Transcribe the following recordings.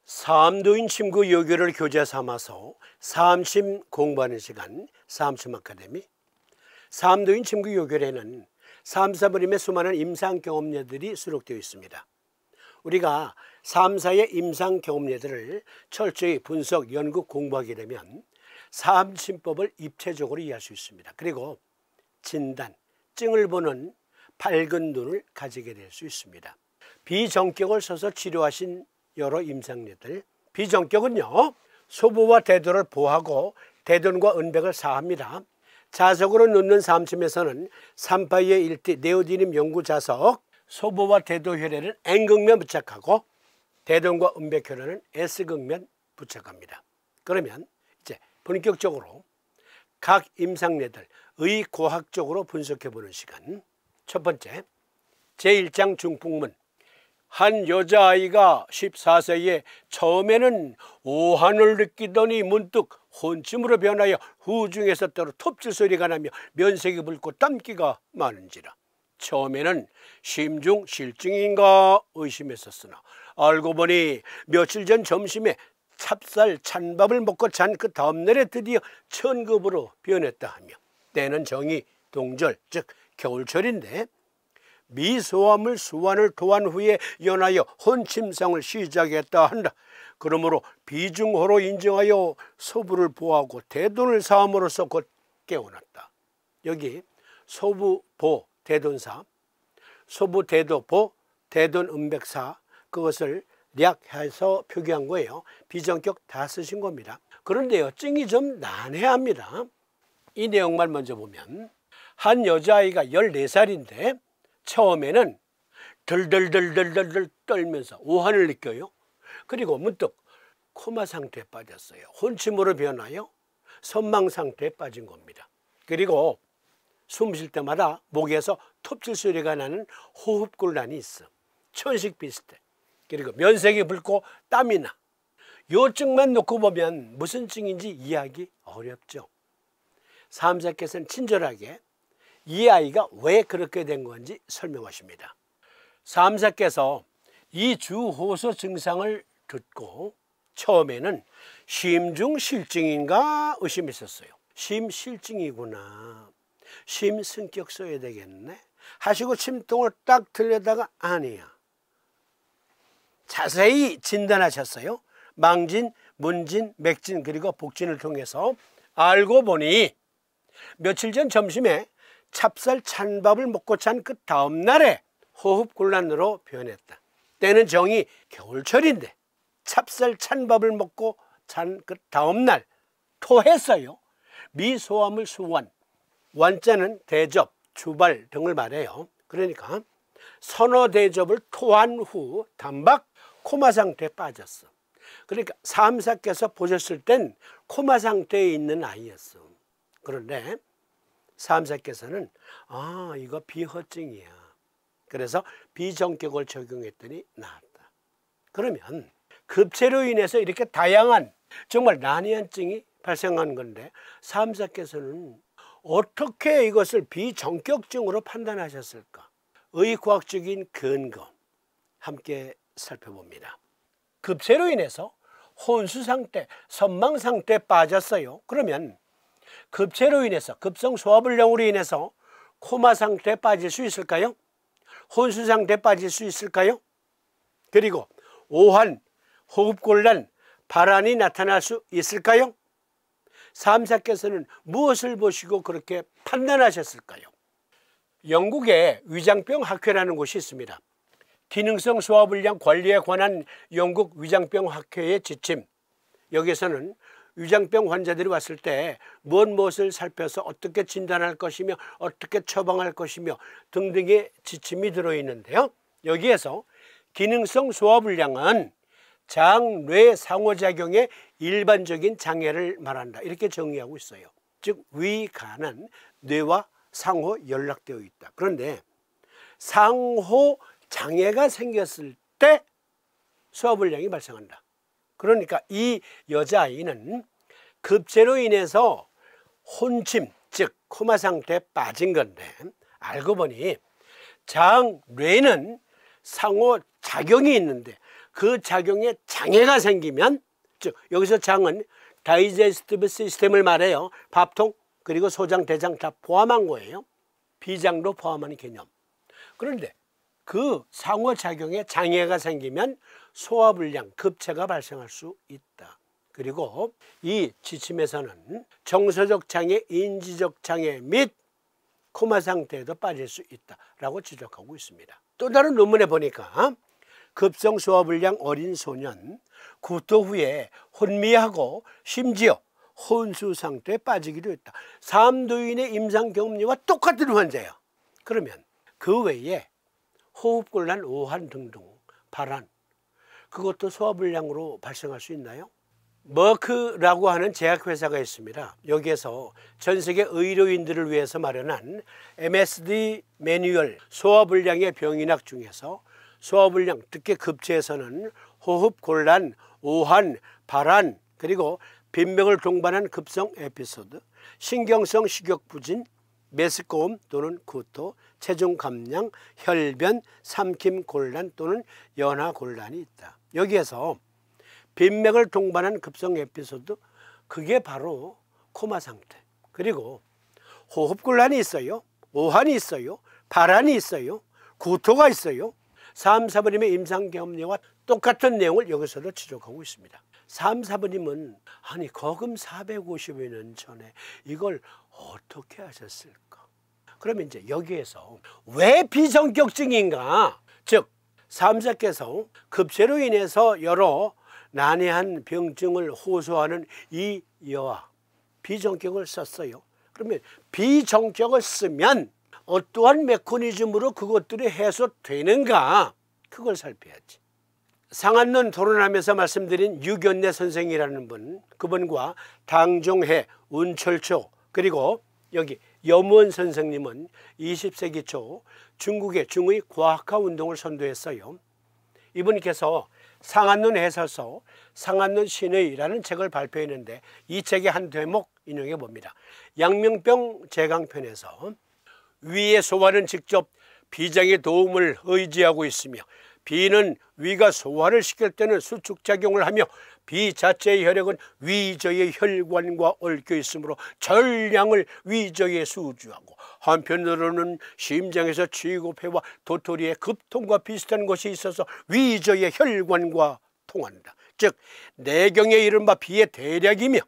사암도인 침구 요교를 교재 삼아서 사암심 공부하는 시간, 사암심 아카데미. 사암도인 침구 요결에는 사암사부림의 수많은 임상 경험례들이 수록되어 있습니다. 우리가 사암사의 임상 경험례들을 철저히 분석, 연구, 공부하게 되면 사암심법을 입체적으로 이해할 수 있습니다. 그리고 진단, 증을 보는 밝은 눈을 가지게 될 수 있습니다. 비정격을 써서 치료하신 여러 임상례들, 비정격은요, 소부와 대도를 보하고 대돈과 은백을 사합니다. 자석으로 놓는 사암심에서는 삼파이의 일티 네오디늄 연구 자석, 소부와 대도 혈에는 N극면 부착하고 대돈과 은백 혈에는 S극면 부착합니다. 그러면 이제 본격적으로 각 임상례들 의과학적으로 분석해 보는 시간. 첫 번째, 제1장 중풍문. 한 여자아이가 14세에 처음에는 오한을 느끼더니 문득 혼침으로 변하여 후중에서 따로 톱질 소리가 나며 면색이 붉고 땀기가 많은지라. 처음에는 심중 실증인가 의심했었으나 알고 보니 며칠 전 점심에 찹쌀 찬밥을 먹고 잔 그 다음날에 드디어 천급으로 변했다 하며, 때는 정이 동절 즉 겨울철인데 미소암을 수완을 도한 후에 연하여 혼침상을 시작했다 한다. 그러므로 비중호로 인정하여 소부를 보하고 대돈을 사함으로써 곧 깨어났다. 여기 소부보 대돈사, 소부대도보 대돈은백사, 그것을 략해서 표기한 거예요. 비정격 다 쓰신 겁니다. 그런데요, 증이 좀 난해합니다. 이 내용만 먼저 보면, 한 여자아이가 14살인데 처음에는 덜덜덜덜덜 떨면서 오한을 느껴요. 그리고 문득 코마 상태에 빠졌어요. 혼침으로 변하여 선망 상태에 빠진 겁니다. 그리고 숨 쉴 때마다 목에서 톱질 소리가 나는 호흡곤란이 있어. 천식 비슷해. 그리고 면색이 붉고 땀이 나. 요 증만 놓고 보면 무슨 증인지 이해하기 어렵죠. 사암사께서는 친절하게 이 아이가 왜 그렇게 된 건지 설명하십니다. 사암사께서 이 주호소 증상을 듣고 처음에는 심중실증인가 의심했었어요. 심실증이구나, 심승격 써야 되겠네 하시고 침통을 딱 들여다가 아니야. 자세히 진단하셨어요. 망진, 문진, 맥진 그리고 복진을 통해서 알고 보니 며칠 전 점심에 찹쌀 찬밥을 먹고 잔 그 다음날에 호흡곤란으로 변했다. 때는 정이 겨울철인데 찹쌀 찬밥을 먹고 잔 그 다음날 토했어요. 미소암을 수완, 완자는 대접, 주발 등을 말해요. 그러니까 서너 대접을 토한 후 단박 코마 상태에 빠졌어. 그러니까 사암사께서 보셨을 땐 코마 상태에 있는 아이였어. 그런데 사암사께서는 이거 비허증이야. 그래서 비정격을 적용했더니 나았다. 그러면 급체로 인해서 이렇게 다양한 정말 난해한 증이 발생한 건데 사암사께서는 어떻게 이것을 비정격증으로 판단하셨을까? 의과학적인 근거 함께 살펴봅니다. 급체로 인해서 혼수 상태, 선망 상태에 빠졌어요. 그러면 급체로 인해서, 급성소화불량으로 인해서 코마 상태에 빠질 수 있을까요? 혼수 상태에 빠질 수 있을까요? 그리고 오한, 호흡곤란, 발한이 나타날 수 있을까요? 사암사께서는 무엇을 보시고 그렇게 판단하셨을까요? 영국에 위장병 학회라는 곳이 있습니다. 기능성 소화불량 관리에 관한 영국 위장병 학회의 지침, 여기서는 위장병 환자들이 왔을 때 무엇을 살펴서 어떻게 진단할 것이며 어떻게 처방할 것이며 등등의 지침이 들어있는데요. 여기에서 기능성 소화불량은 장, 뇌 상호작용의 일반적인 장애를 말한다, 이렇게 정의하고 있어요. 즉 위간은 뇌와 상호 연락되어 있다. 그런데 상호 장애가 생겼을 때 소화불량이 발생한다. 그러니까 이 여자아이는 급제로 인해서 혼침, 즉 코마 상태에 빠진 건데 알고 보니 장뇌는 상호 작용이 있는데 그 작용에 장애가 생기면, 즉 여기서 장은 다이제스티브 시스템을 말해요. 밥통 그리고 소장, 대장 다 포함한 거예요. 비장도 포함하는 개념. 그런데 그 상호작용에 장애가 생기면 소화불량, 급체가 발생할 수 있다. 그리고 이 지침에서는 정서적 장애, 인지적 장애 및 코마 상태에도 빠질 수 있다라고 지적하고 있습니다. 또 다른 논문에 보니까 급성 소화불량 어린 소년 구토 후에 혼미하고 심지어 혼수 상태에 빠지기도 했다. 3도인의 임상 경험리와 똑같은 환자예요. 그러면 그 외에 호흡곤란, 오한 등등 발한, 그것도 소화불량으로 발생할 수 있나요? 머크라고 하는 제약회사가 있습니다. 여기에서 전 세계 의료인들을 위해서 마련한 MSD 매뉴얼 소화불량의 병인학 중에서 소화불량, 특히 급체에서는 호흡곤란, 오한, 발한, 그리고 빈병을 동반한 급성 에피소드, 신경성 식욕부진, 메스꺼움 또는 구토, 체중 감량, 혈변, 삼킴곤란 또는 연하곤란이 있다. 여기에서 빈맥을 동반한 급성 에피소드, 그게 바로 코마 상태. 그리고 호흡곤란이 있어요. 오한이 있어요. 발한이 있어요. 구토가 있어요. 3, 4번님의 임상경험리와 똑같은 내용을 여기서도 지적하고 있습니다. 3, 4번님은 아니 거금 450여 년 전에 이걸 어떻게 하셨을까? 그러면 이제 여기에서 왜 비전격증인가? 즉 3, 4께서 급체로 인해서 여러 난해한 병증을 호소하는 이 여아 비전격을 썼어요. 그러면 비전격을 쓰면 어떠한 메커니즘으로 그것들이 해소되는가? 그걸 살펴야지. 상한론 토론하면서 말씀드린 유견래 선생이라는 분, 그분과 당종해, 운철초, 그리고 여기 염원 선생님은 20세기 초 중국의 중의 과학화 운동을 선도했어요. 이분께서 상한론 해설서 상한론 신의라는 책을 발표했는데 이 책의 한 대목 인용해 봅니다. 양명병 제강편에서 위의 소화는 직접 비장의 도움을 의지하고 있으며 비는 위가 소화를 시킬 때는 수축작용을 하며 비 자체의 혈액은 위저의 혈관과 얽혀 있으므로 전량을 위저에 수주하고 한편으로는 심장에서 취급해와 도토리의 급통과 비슷한 것이 있어서 위저의 혈관과 통한다. 즉 내경의 이른바 비의 대략이며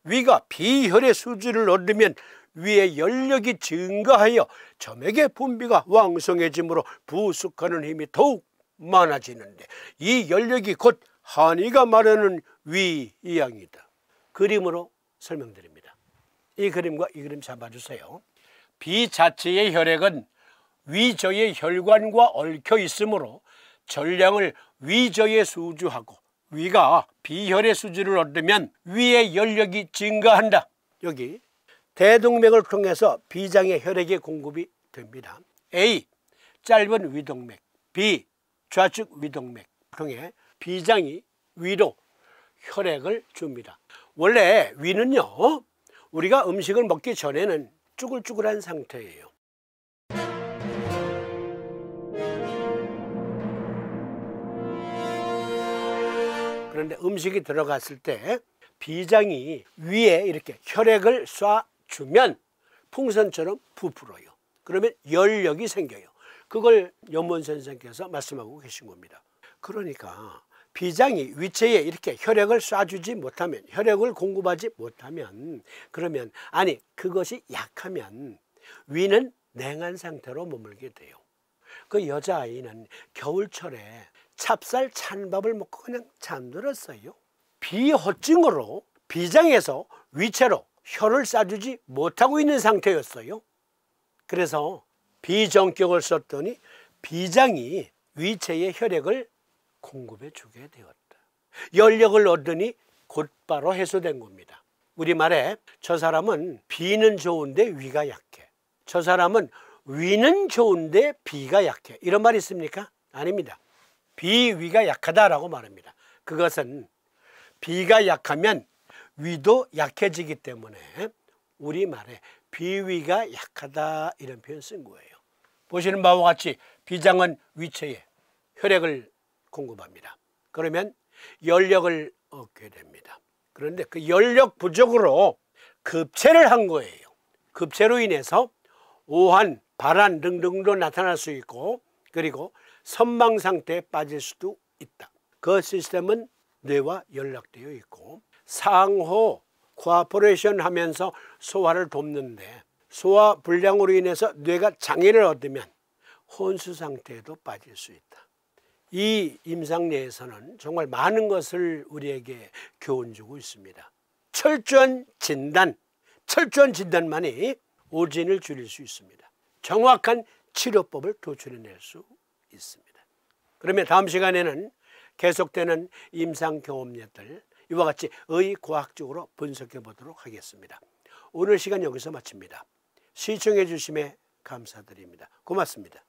위가 비혈의 수주를 얻으면 위의 연력이 증가하여 점액의 분비가 왕성해지므로 부숙하는 힘이 더욱 많아지는데 이 연력이 곧 한의가 말하는 위양이다. 그림으로 설명드립니다. 이 그림과 이 그림 잡아주세요. 비 자체의 혈액은 위저의 혈관과 얽혀 있으므로 전량을 위저에 수주하고 위가 비혈의 수주를 얻으면 위의 연력이 증가한다. 여기 대동맥을 통해서 비장의 혈액이 공급이 됩니다. A. 짧은 위동맥, B. 좌측 위동맥 통해 비장이 위로 혈액을 줍니다. 원래 위는요, 우리가 음식을 먹기 전에는 쭈글쭈글한 상태예요. 그런데 음식이 들어갔을 때 비장이 위에 이렇게 혈액을 쏴주면 풍선처럼 부풀어요. 그러면 연력이 생겨요. 그걸 염원 선생께서 말씀하고 계신 겁니다. 그러니까 비장이 위체에 이렇게 혈액을 쏴주지 못하면, 혈액을 공급하지 못하면, 그러면 아니 그것이 약하면 위는 냉한 상태로 머물게 돼요. 그 여자아이는 겨울철에 찹쌀 찬밥을 먹고 그냥 잠들었어요. 비호증으로 비장에서 위체로 혈을 쏴주지 못하고 있는 상태였어요. 그래서 비정격을 썼더니 비장이 위체에 혈액을 공급해 주게 되었다. 연력을 얻으니 곧바로 해소된 겁니다. 우리말에 저 사람은 비는 좋은데 위가 약해. 저 사람은 위는 좋은데 비가 약해. 이런 말이 있습니까? 아닙니다. 비위가 약하다라고 말합니다. 그것은 비가 약하면 위도 약해지기 때문에 우리말에 비위가 약하다 이런 표현 쓴 거예요. 보시는 바와 같이 비장은 위체에 혈액을 공급합니다. 그러면 연력을 얻게 됩니다. 그런데 그 연력 부족으로 급체를 한 거예요. 급체로 인해서 오한, 발한 등등도 나타날 수 있고 그리고 선망 상태에 빠질 수도 있다. 그 시스템은 뇌와 연락되어 있고 상호 코아포레이션 하면서 소화를 돕는데 소화 불량으로 인해서 뇌가 장애를 얻으면 혼수 상태에도 빠질 수 있다. 이 임상내에서는 정말 많은 것을 우리에게 교훈 주고 있습니다. 철저한 진단만이 오진을 줄일 수 있습니다. 정확한 치료법을 도출해낼 수 있습니다. 그러면 다음 시간에는 계속되는 임상 경험let들 이와 같이 의과학적으로 분석해 보도록 하겠습니다. 오늘 시간 여기서 마칩니다. 시청해 주심에 감사드립니다. 고맙습니다.